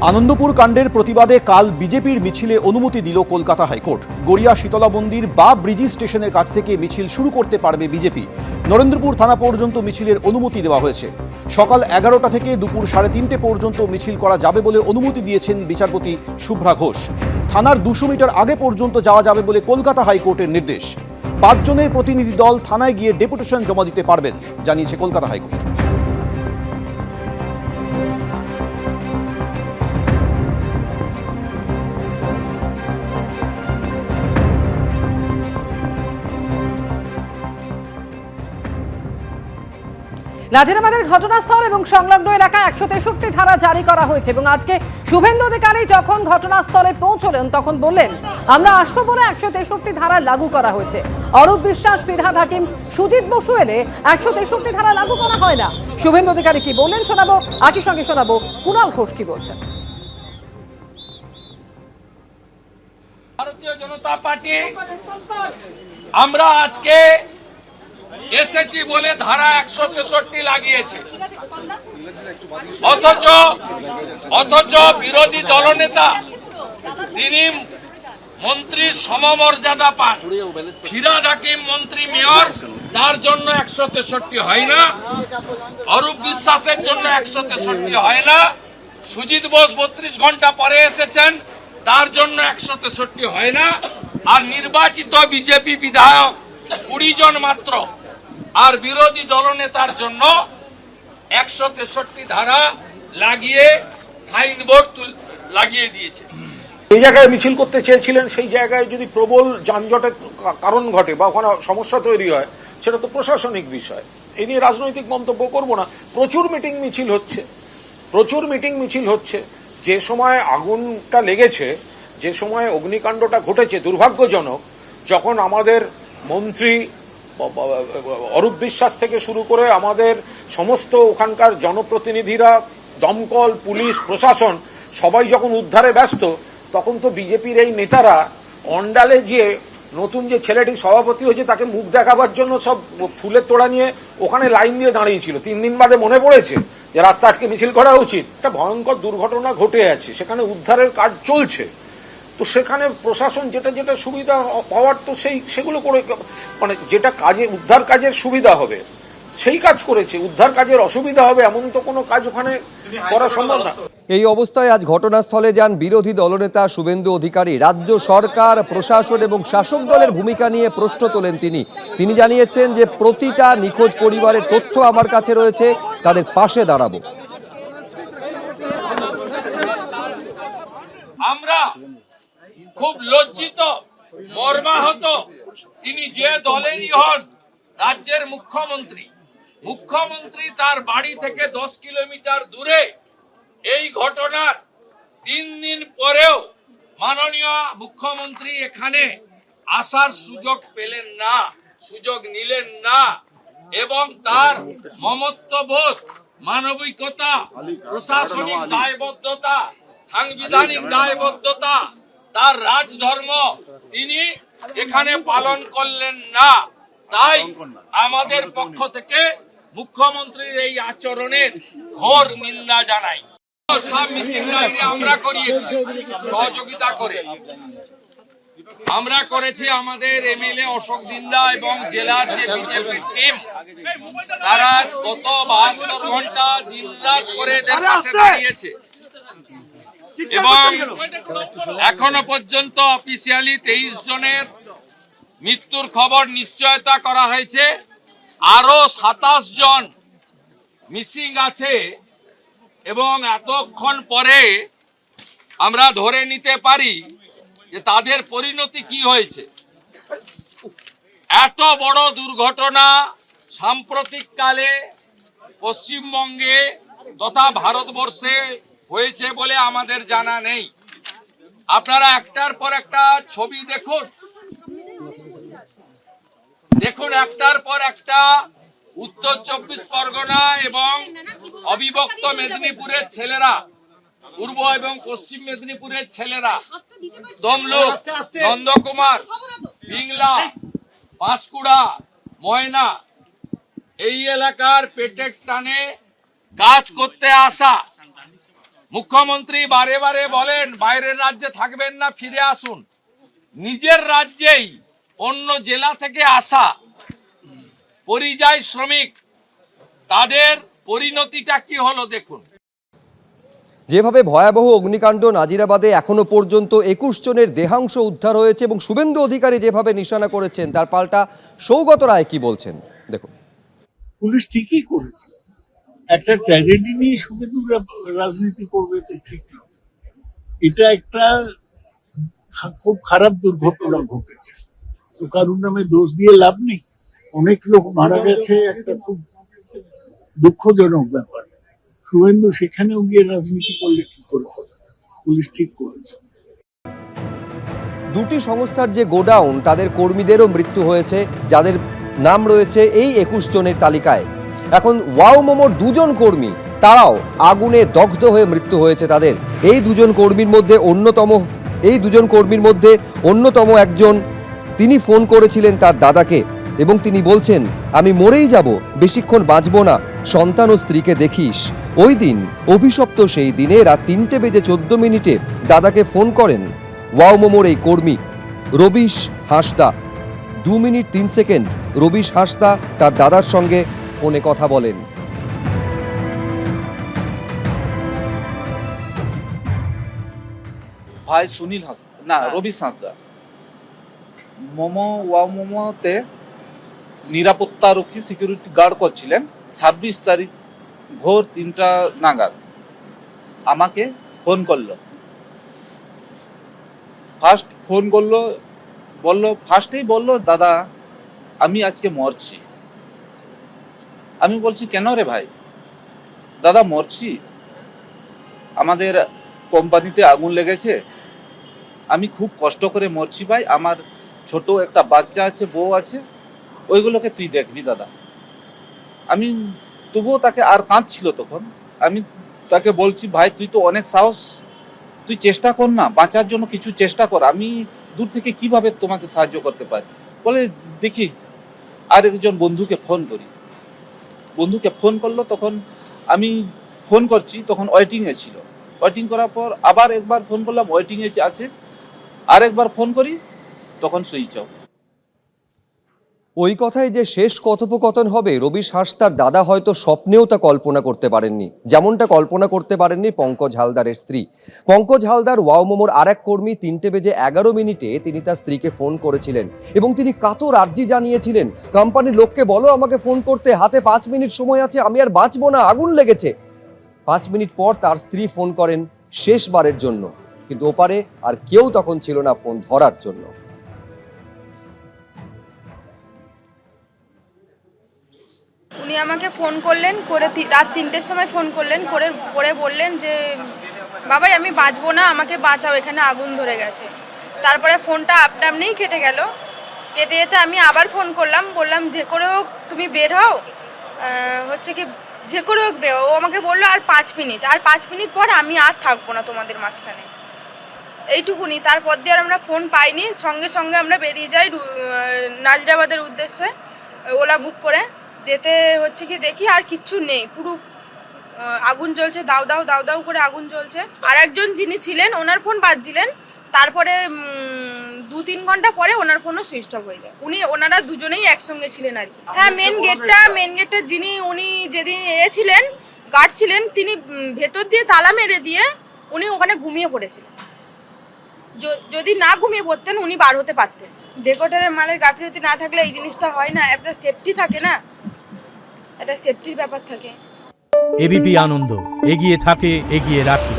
আনন্দপুর কাণ্ডের প্রতিবাদে কাল বিজেপির মিছিলে অনুমতি দিল কলকাতা হাইকোর্ট। গড়িয়া শীতলা মন্দির বা ব্রিজি স্টেশনের কাছ থেকে মিছিল শুরু করতে পারবে বিজেপি। নরেন্দ্রপুর থানা পর্যন্ত মিছিলের অনুমতি দেওয়া হয়েছে। সকাল 11টা থেকে দুপুর 3:30 পর্যন্ত মিছিল করা যাবে বলে অনুমতি দিয়েছেন বিচারপতি শুভ্রা ঘোষ। থানার 200 মিটার আগে পর্যন্ত যাওয়া যাবে বলে কলকাতা হাইকোর্টের নির্দেশ। 5 জনের প্রতিনিধি দল থানায় গিয়ে ডেপুটেশন জমা দিতে পারবেন, জানিয়েছে কলকাতা হাইকোর্ট। নাজিরাবাদের ঘটনাস্থল এবং সংলগ্ন এলাকায় 163 ধারা জারি করা হয়েছে এবং আজকে শুভেন্দু অধিকারী যখন ঘটনাস্থলে পৌঁছলেন তখন বললেন, আমরা আসবো বলে 163 ধারা লাগু করা হয়েছে। অরূপ বিশ্বাস, ফিরহাদ হাকিম, সুজিত বসু এলে 163 ধারা লাগু করা হয় না। শুভেন্দু অধিকারী কি বললেন শোনাবো, একই সঙ্গে শোনাবো কুণাল ঘোষ কি বলছেন। ভারতীয় জনতা পার্টি আমরা আজকে এসেছি বলে ধারা 163 লাগিয়েছে, অথচ বিরোধী দলনেতা তিনি মন্ত্রীর সমমর্যাদা পান। ফিরহাদ হাকিম মন্ত্রী মেয়র, তার জন্য 163 হয় না। অরূপ বিশ্বাসের জন্য 163 হয় না। সুজিত বোস 32 ঘন্টা পরে এসেছেন, তার জন্য 163 হয় না। আর নির্বাচিত বিজেপি বিধায়ক 20 জন মাত্র, আর বিরোধী দলনেতার জন্য 163 ধারা লাগিয়ে সাইনবোর্ড লাগিয়ে দিয়েছে। এই জায়গায় মিছিল করতে চেয়েছিলেন, সেই জায়গায় যদি প্রবল যানজটের কারণ ঘটে বা ওখানে সমস্যা তৈরি হয়, সেটা তো প্রশাসনিক বিষয়। এই নিয়ে রাজনৈতিক মন্তব্য করব না। প্রচুর মিটিং মিছিল হচ্ছে। যে সময় আগুনটা লেগেছে, যে সময় অগ্নিকাণ্ডটা ঘটেছে দুর্ভাগ্যজনক, যখন আমাদের মন্ত্রী অরূপ বিশ্বাস থেকে শুরু করে আমাদের সমস্ত ওখানকার জনপ্রতিনিধিরা, দমকল, পুলিশ, প্রশাসন সবাই যখন উদ্ধারে ব্যস্ত, তখন তো বিজেপির এই নেতারা অন্ডালে গিয়ে নতুন যে ছেলেটি সভাপতি হয়েছে তাকে মুখ দেখাবার জন্য সব ফুলের তোড়া নিয়ে ওখানে লাইন দিয়ে দাঁড়িয়েছিল। 3 দিন বাদে মনে পড়েছে যে রাস্তা আটকে মিছিল করা উচিত। একটা ভয়ঙ্কর দুর্ঘটনা ঘটে আছে, সেখানে উদ্ধারের কাজ চলছে। তো সেখানে প্রশাসন যেটা সুবিধা হওয়ার, তো সেগুলো করে, মানে যেটা কাজে উদ্ধার কাজের সুবিধা হবে সেই কাজ করেছে। উদ্ধার কাজের অসুবিধা হবে এমন তো কোনো কাজ ওখানে করা সম্ভব না। এই অবস্থায় আজ ঘটনাস্থলে যান বিরোধী দলনেতা শুভেন্দু অধিকারী। রাজ্য সরকার, প্রশাসন এবং শাসক দলের ভূমিকা নিয়ে প্রশ্ন তোলেন তিনি জানিয়েছেন যে প্রতিটা নিখোঁজ পরিবারের তথ্য আমার কাছে রয়েছে, তাদের পাশে দাঁড়াবো। আমরা খুব লজ্জিত, মর্মাহত। তিনি যে দলেরই হন, রাজ্যের মুখ্যমন্ত্রী তার বাড়ি থেকে 10 কিলোমিটার দূরে এই ঘটনার 3 দিন পরেও মাননীয় মুখ্যমন্ত্রী এখানে আসার সুযোগ পেলেন না, সুযোগ নিলেন না। এবং তার মমত্ববোধ, মানবিকতা, প্রশাসনিক দায়বদ্ধতা, সাংবিধানিক দায়বদ্ধতা, তার রাজধর্ম তিনি এখানে পালন করলেন না। তাই আমাদের পক্ষ থেকে মুখ্যমন্ত্রীর এই আচরণের ঘোর নিন্দা জানাই। সব মিছিলটাকে আমরা করিয়েছি সহযোগিতা করে। আমরা করেছি আমাদের এমএলএ অশোক দিন্দা এবং জেলার যে বিজেপি টিম, তারা গত 72 ঘন্টা দিনরাত করে এদের পাশে দাঁড়িয়েছে এবং এখনো পর্যন্ত অফিসিয়ালি 23 জনের মৃত্যুর খবর নিশ্চয়তা করা হয়েছে। আরো 27 জন মিসিং আছে এবং এতক্ষণ পরে আমরা ধরে নিতে পারি যে তাদের পরিণতি কি হয়েছে। এত বড় দুর্ঘটনা সাম্প্রতিককালে পশ্চিমবঙ্গে তথা ভারতবর্ষে হয়েছে বলে আমাদের জানা নেই। আপনারা একটার পর একটা ছবি দেখুন, একটার পর একটা উত্তর 24 পরগনা এবং অবিভক্ত মেদিনীপুরের ছেলেরা, পূর্ব এবং পশ্চিম মেদিনীপুরের ছেলেরা, তমলুক, নন্দকুমার, পিংলা, পাঁশকুড়া, ময়না, এই এলাকার পেটের টানে কাজ করতে আসা মুখ্যমন্ত্রী বারে বারে বলেন বাইরের রাজ্যে থাকবেন না, ফিরে আসুন। নিজের রাজ্যেই অন্য জেলা থেকে আসা পরিযায়ী শ্রমিক, তাদের পরিণতিটা কি হলো দেখুন। যেভাবে ভয়াবহ অগ্নিকাণ্ড নাজিরাবাদে এখনো পর্যন্ত 21 জনের দেহাংশ উদ্ধার হয়েছে এবং শুভেন্দু অধিকারী যেভাবে নিশানা করেছেন, তার পাল্টা সৌগত রায় কি বলছেন দেখুন। পুলিশ ঠিকই করেছে, একটা ট্র্যাজেডি নিয়ে শুভেন্দু রাজনীতি করবে তো ঠিক না। এটা একটা খুব খারাপ দুর্ঘটনা ঘটেছে, তো কারুর নামে দোষ দিয়ে লাভ নেই। অনেক লোক মারা গেছে, একটা খুব দুঃখজনক ব্যাপার। শুভেন্দু সেখানেও গিয়ে রাজনীতি করলে কি করে হবে? পুলিশ ঠিক করেছে। দুটি সংস্থার যে গোডাউন, তাদের কর্মীদেরও মৃত্যু হয়েছে, যাদের নাম রয়েছে এই 21 জনের তালিকায়। এখন ওয়াও মোমোর দুজন কর্মী, তারাও আগুনে দগ্ধ হয়ে মৃত্যু হয়েছে তাদের। এই দুজন কর্মীর মধ্যে অন্যতম একজন, তিনি ফোন করেছিলেন তার দাদাকে এবং তিনি বলছেন, আমি মরেই যাব, বেশিক্ষণ বাঁচব না, সন্তান ও স্ত্রীকে দেখিস। ওই দিন অভিশপ্ত সেই দিনে রাত 3:14 দাদাকে ফোন করেন ওয়াও মোমোর এই কর্মী rubbish Hansda. 2 minute 3 second rubbish Hansda তার দাদার সঙ্গে ফোনে কথা বলেন। ভাই সুনীল হাঁসদা, না রবিশ হাঁসদা, ওয়াও মোমোতে নিরাপত্তা রক্ষী সিকিউরিটি গার্ড করছিলেন। 26 তারিখ ভোর 3টা নাগাদ আমাকে ফোন করলো। ফার্স্টেই বললো দাদা আমি আজকে মরছি। আমি বলছি কেন রে ভাই? দাদা মরছি, আমাদের কোম্পানিতে আগুন লেগেছে, আমি খুব কষ্ট করে মরছি ভাই, আমার ছোট একটা বাচ্চা আছে, বউ আছে, ওইগুলোকে তুই দেখবি দাদা। আমি তবুও তাকে, আর কাঁদছিল তখন, আমি তাকে বলছি ভাই তুই তো অনেক সাহস, তুই চেষ্টা কর না, বাঁচার জন্য কিছু চেষ্টা কর, আমি দূর থেকে কিভাবে তোমাকে সাহায্য করতে পারি। বলে দেখি আর একজন বন্ধুকে ফোন করি। বন্ধুকে ফোন করলো, তখন আমি ফোন করছি, তখন ওয়েটিংয়ে ছিল। ওয়েটিং করার পর আবার একবার ফোন করলাম, ওয়েটিংয়ে আছে, আর একবার ফোন করি, তখন সুইচ অফ। ওই কথাই যে শেষ কথোপকথন হবে, রবিশ হাঁসদার দাদা হয়তো স্বপ্নেও তা কল্পনা করতে পারেননি, যেমনটা কল্পনা করতে পারেননি পঙ্কজ হালদারের স্ত্রী। পঙ্কজ হালদার ওয়াও মোমোর আর এক কর্মী 3:11 তিনি তার স্ত্রীকে ফোন করেছিলেন এবং তিনি কাতর আর্জি জানিয়েছিলেন, কোম্পানির লোককে বলো আমাকে ফোন করতে, হাতে 5 মিনিট সময় আছে, আমি আর বাঁচবো না, আগুন লেগেছে। 5 মিনিট পর তার স্ত্রী ফোন করেন শেষবারের জন্য, কিন্তু ওপারে আর কেউ তখন ছিল না ফোন ধরার জন্য। উনি আমাকে ফোন করলেন, করে রাত 3টের সময় ফোন করলেন, করে বললেন যে বাবাই আমি বাঁচবো না, আমাকে বাঁচাও, এখানে আগুন ধরে গেছে। তারপরে ফোনটা আপনেই কেটে গেল। কেটে যেতে আমি আবার ফোন করলাম, বললাম যে করে হোক তুমি বের হও, হচ্ছে কি যে করে হোক বের হও। ও আমাকে বললো আর 5 মিনিট, আর 5 মিনিট পর আমি আর থাকবো না তোমাদের মাঝখানে, এইটুকুনি। তারপর দিয়ে আর আমরা ফোন পাইনি। সঙ্গে সঙ্গে আমরা বেরিয়ে যাই নাজিরাবাদের উদ্দেশ্যে, ওলা বুক করে। যেতে হচ্ছে কি দেখি আর কিচ্ছু নেই, পুরো আগুন জ্বলছে, দাউ দাউ দাউ দাউ করে আগুন জ্বলছে। আর একজন যিনি ছিলেন ওনার ফোন বাজছিলেন, তারপরে 2-3 ঘন্টা পরে ওনার ফোনও সুইচ অফ হয়ে যায়। ওনারা দুজনেই একসঙ্গে ছিলেন আর কি। হ্যাঁ, মেন গেটটা যিনি উনি যেদিন ছিলেন গার্ড ছিলেন, তিনি ভেতর দিয়ে তালা মেরে দিয়ে উনি ওখানে ঘুমিয়ে পড়েছিলেন। যদি না ঘুমিয়ে পড়তেন উনি বার হতে পারতেন। ডেকোরেটরের মালের গাফিলতি না থাকলে এই জিনিসটা হয় না, একটা সেফটি থাকে না, একটা সেফটির ব্যাপার থাকে। এবিপি আনন্দ এগিয়ে থাকে, এগিয়ে রাখে।